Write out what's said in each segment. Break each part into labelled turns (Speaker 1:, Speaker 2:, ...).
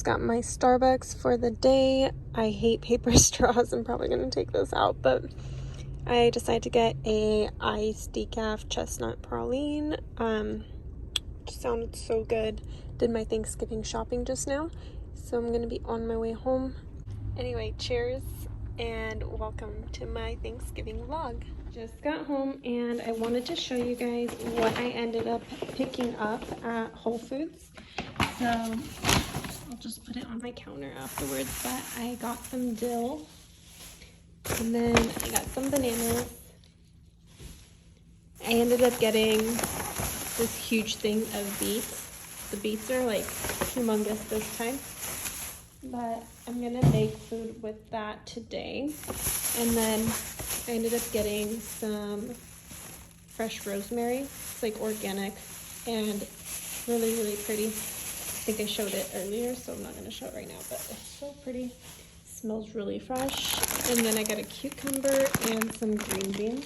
Speaker 1: just got my Starbucks for the day. I hate paper straws. I'm probably gonna take this out, but I decided to get a iced decaf chestnut praline. Just sounded so good. Did my Thanksgiving shopping just now, so I'm gonna be on my way home. Anyway, cheers and welcome to my Thanksgiving vlog. Just got home and I wanted to show you guys what I ended up picking up at Whole Foods. So I'll just put it on my counter afterwards, but I got some dill and then I got some bananas. I ended up getting this huge thing of beets. The beets are like humongous this time, but I'm gonna make food with that today. And then I ended up getting some fresh rosemary. It's like organic and really, really pretty. I think I showed it earlier, so I'm not gonna show it right now, but it's so pretty. Smells really fresh. And then I got a cucumber and some green beans.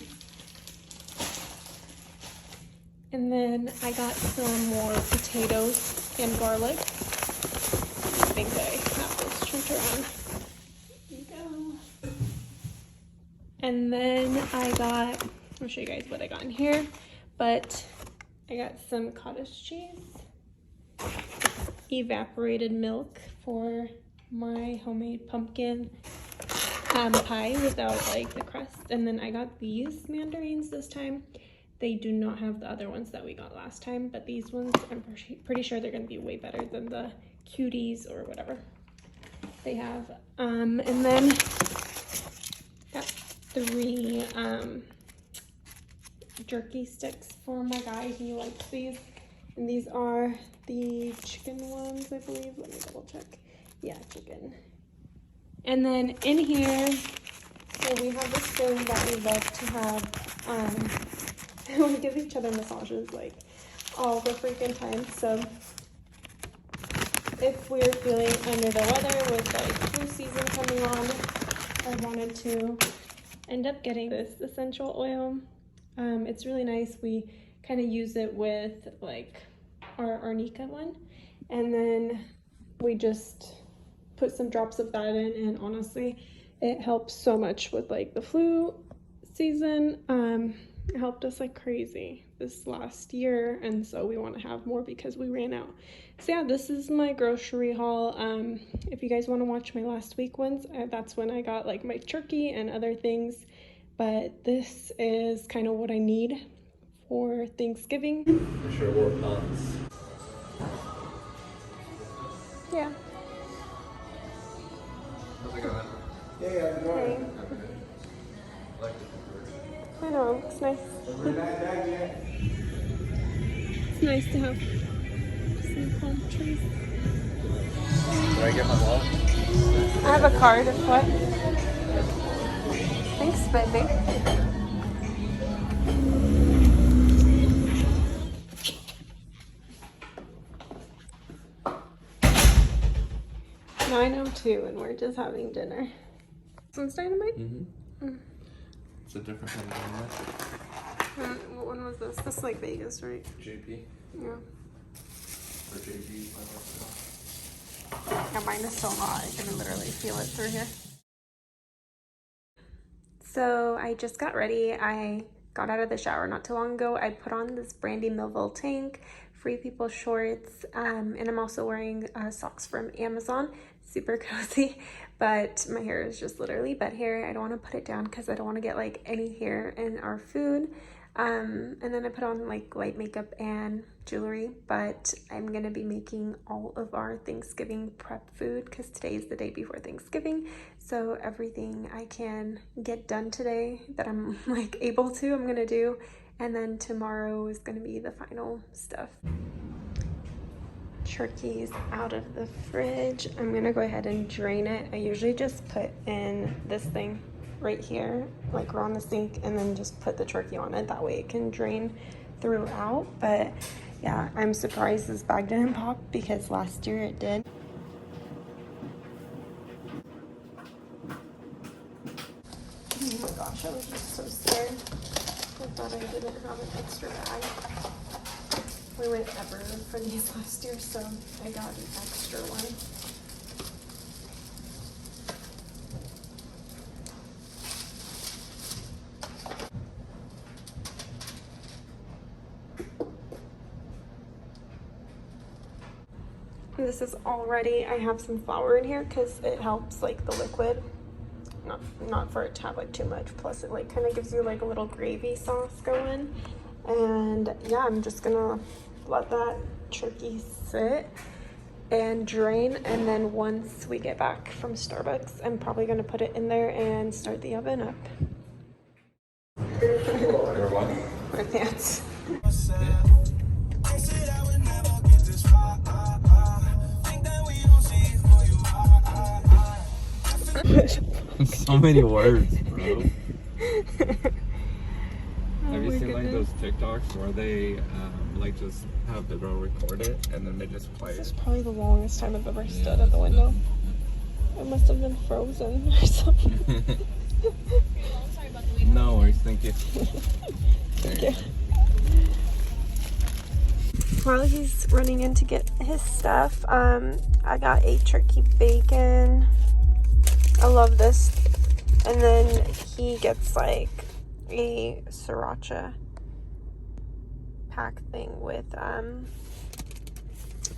Speaker 1: And then I got some more potatoes and garlic. I think I have this turned around. There you go. And then I'll show you guys what I got in here, but I got some cottage cheese, evaporated milk for my homemade pumpkin pie without like the crust, and then I got these mandarins this time. They do not have the other ones that we got last time, but these ones I'm pretty sure they're going to be way better than the cuties or whatever they have. And then got 3 jerky sticks for my guy. He likes these, and these are the chicken ones, I believe. Let me double check. Yeah, chicken. And then in here, so we have this thing that we love to have. We give each other massages like all the freaking time. So if we're feeling under the weather with like flu season coming on, I wanted to end up getting this essential oil. It's really nice. We kind of use it with like our arnica one, and then we just put some drops of that in, and honestly it helps so much with like the flu season. It helped us like crazy this last year, and so we want to have more because we ran out. So yeah, this is my grocery haul. If you guys want to watch my last week ones, that's when I got like my turkey and other things, but this is kind of what I need for Thanksgiving.
Speaker 2: I sure wore pants.
Speaker 1: Yeah.
Speaker 2: How's it going?
Speaker 3: Hey, how's it going?
Speaker 1: Hey. I know, it looks nice.
Speaker 3: We're not back yet.
Speaker 1: It's nice to have some palm trees.
Speaker 2: Did I get my wallet?
Speaker 1: I have a card of what? Thanks, baby. (9:02) and we're just having dinner. This one's dynamite?
Speaker 2: Mm-hmm. It's a different one than
Speaker 1: What one was this? This is like Vegas, right?
Speaker 2: JP.
Speaker 1: Yeah.
Speaker 2: Or JP.
Speaker 1: Yeah, mine is so hot. I can literally feel it through here. So I just got ready. I got out of the shower not too long ago. I put on this brandy Melville tank, Free People shorts, and I'm also wearing socks from Amazon. Super cozy, but my hair is just literally bed hair. I don't want to put it down because I don't want to get like any hair in our food. And then I put on like light makeup and jewelry, but I'm gonna be making all of our Thanksgiving prep food because today is the day before Thanksgiving. So everything I can get done today that I'm like able to, I'm gonna do. And then tomorrow is gonna be the final stuff. Turkey's out of the fridge. I'm gonna go ahead and drain it. I usually just put in this thing right here, like around the sink, and then just put the turkey on it. That way it can drain throughout. But yeah, I'm surprised this bag didn't pop because last year it did. Oh my gosh, I was just so scared. I thought I didn't have an extra bag. We went ever for these last year, so I got an extra one. this is all ready, I have some flour in here because it helps like the liquid, not for it to have like too much, plus it like kind of gives you like a little gravy sauce going. And yeah, I'm just gonna let that turkey sit and drain, and then once we get back from Starbucks, I'm probably gonna put it in there and start the oven up. My pants.
Speaker 2: So many words, bro. Have you
Speaker 1: my
Speaker 2: seen like
Speaker 1: goodness.
Speaker 2: those TikToks where they like just have the girl record it and then they just play
Speaker 1: This is
Speaker 2: it?
Speaker 1: probably the longest time I've ever stood at the window. It must have been frozen or something.
Speaker 2: No worries, thank you.
Speaker 1: Thank you. While he's running in to get his stuff, I got a turkey bacon. I love this. And then he gets like a sriracha pack thing with, I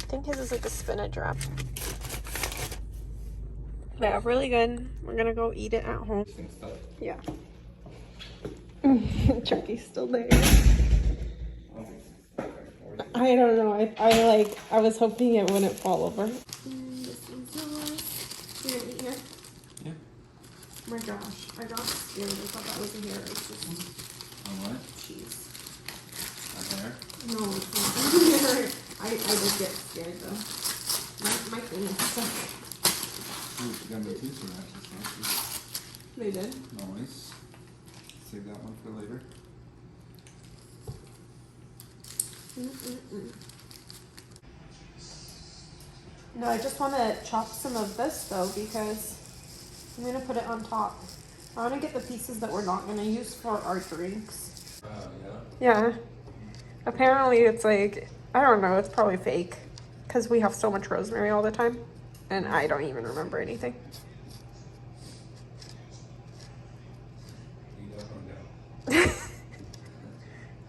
Speaker 1: think his is like a spinach wrap. Yeah, really good. We're gonna go eat it at home. Yeah. Turkey's still there. I don't know. I was hoping it wouldn't fall over. This is yours. You gonna eat here?
Speaker 2: Yeah.
Speaker 1: Oh my gosh, I got scared. I thought that was in here. It's just
Speaker 2: On what?
Speaker 1: cheese.
Speaker 2: On there?
Speaker 1: No, it's not in here. I did get scared though. My thing is stuck.
Speaker 2: Ooh, you got me too for that.
Speaker 1: They did?
Speaker 2: Nice. Save that one for later.
Speaker 1: No, I just want to chop some of this though because I'm going to put it on top. I want to get the pieces that we're not going to use for our drinks.
Speaker 2: Yeah.
Speaker 1: Yeah. Apparently it's like, I don't know, it's probably fake because we have so much rosemary all the time and I don't even remember anything.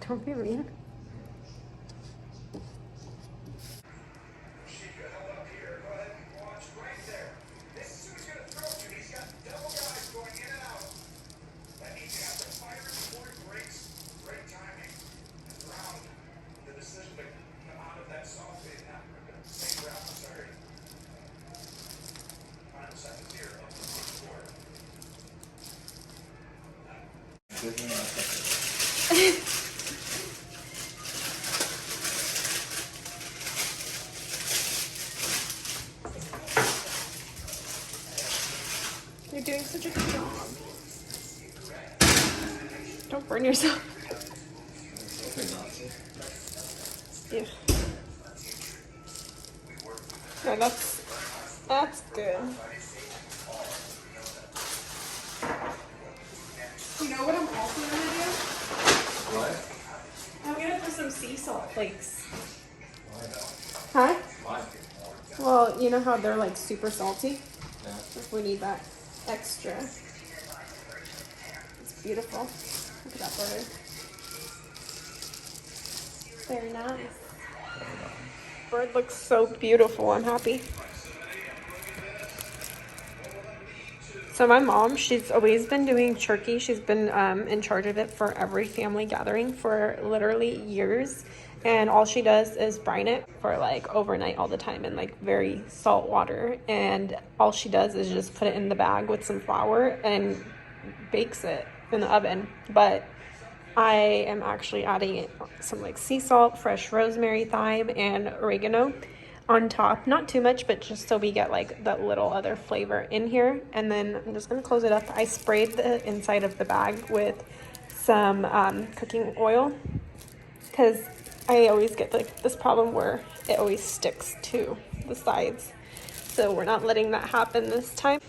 Speaker 1: Don't be mean. You're doing such a good job. Don't burn yourself. Yeah. Yeah, that's good. You know what I'm also gonna do?
Speaker 2: What?
Speaker 1: I'm gonna put some sea salt flakes.
Speaker 2: Why?
Speaker 1: Huh?
Speaker 2: Why?
Speaker 1: Well, you know how they're like super salty?
Speaker 2: Yeah.
Speaker 1: If we need that extra. It's beautiful. Look at that bird. Very nice. Bird looks so beautiful. I'm happy. So my mom, she's always been doing turkey. She's been in charge of it for every family gathering for literally years. And all she does is brine it for like overnight all the time in like very salt water. And all she does is just put it in the bag with some flour and bakes it in the oven. But I am actually adding some like sea salt, fresh rosemary, thyme, and oregano on top. Not too much, but just so we get like that little other flavor in here. And then I'm just gonna close it up. I sprayed the inside of the bag with some cooking oil because I always get like this problem where it always sticks to the sides. So we're not letting that happen this time.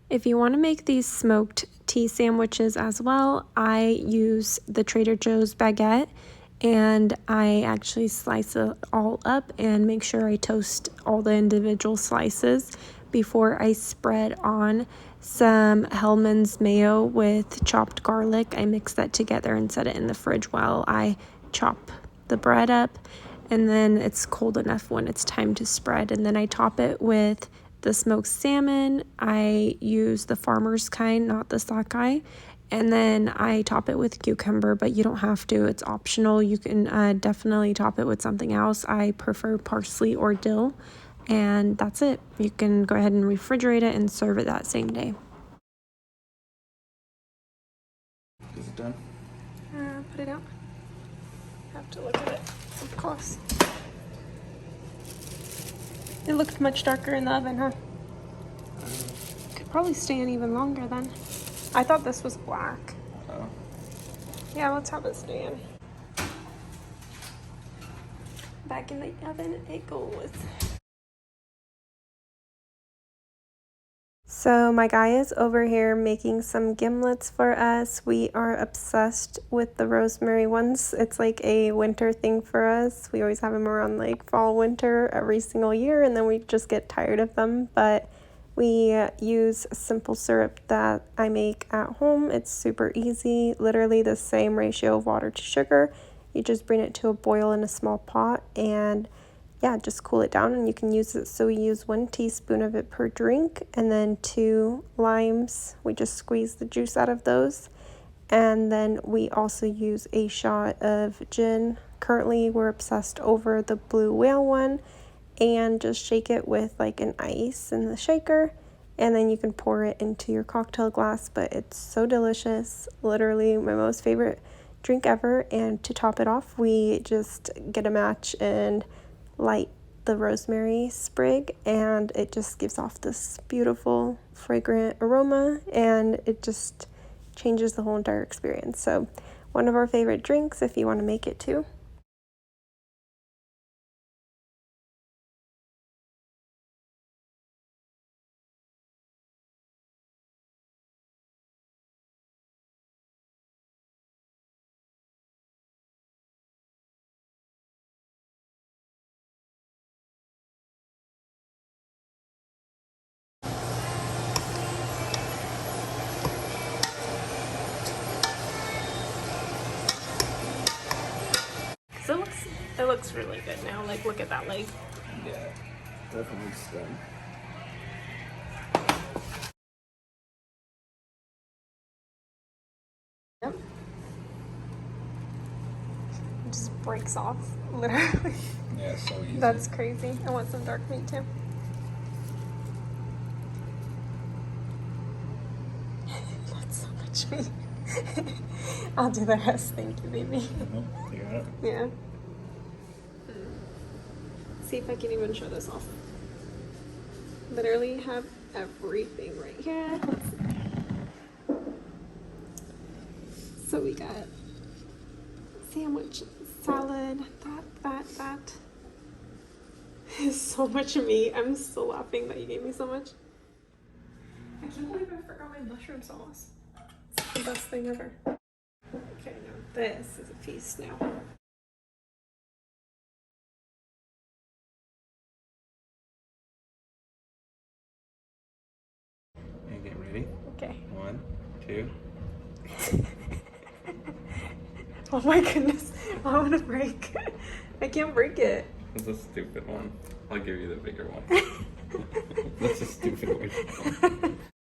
Speaker 1: If you want to make these smoked tea sandwiches as well, I use the Trader Joe's baguette and I actually slice it all up and make sure I toast all the individual slices before I spread on some Hellmann's mayo with chopped garlic. I mix that together and set it in the fridge while I chop the bread up. and then it's cold enough when it's time to spread. And then I top it with the smoked salmon. I use the farmer's kind, not the sockeye. And then I top it with cucumber, but you don't have to. It's optional. You can definitely top it with something else. I prefer parsley or dill. And that's it. You can go ahead and refrigerate it and serve it that same day.
Speaker 2: Is it done?
Speaker 1: Put it out. Have to look at it up close. It looked much darker in the oven, huh? Could probably stand even longer then. I thought this was black.
Speaker 2: Oh.
Speaker 1: Yeah, let's have it stand. Back in the oven it goes. So my guy is over here making some gimlets for us. We are obsessed with the rosemary ones. It's like a winter thing for us. We always have them around like fall, winter every single year, and then we just get tired of them. But we use simple syrup that I make at home. It's super easy, literally the same ratio of water to sugar. You just bring it to a boil in a small pot and yeah, just cool it down and you can use it. So we use 1 teaspoon of it per drink and then 2 limes. We just squeeze the juice out of those. And then we also use a shot of gin. Currently we're obsessed over the blue whale one, and just shake it with like an ice in the shaker. And then you can pour it into your cocktail glass, but it's so delicious. Literally my most favorite drink ever. And to top it off, we just get a match and light the rosemary sprig, and it just gives off this beautiful fragrant aroma, and it just changes the whole entire experience. So one of our favorite drinks if you want to make it too. So it looks really good now. Like, look at that leg.
Speaker 2: Yeah, definitely done.
Speaker 1: Yep. It just breaks off, literally.
Speaker 2: Yeah, so easy.
Speaker 1: That's crazy. I want some dark meat too. That's so much meat. I'll do the rest. Thank you, baby.
Speaker 2: Nope, you got it.
Speaker 1: Yeah. See if I can even show this off. Literally have everything right here. Let's see. So we got sandwich, salad, that. Is so much meat. I'm still laughing that you gave me so much. I can't believe I forgot my mushroom sauce. It's the best thing ever. Okay, now this is a feast now.
Speaker 2: And get ready.
Speaker 1: Okay.
Speaker 2: 1, 2.
Speaker 1: Oh my goodness. I want to break. I can't break it.
Speaker 2: That's a stupid one. I'll give you the bigger one. That's a stupid one.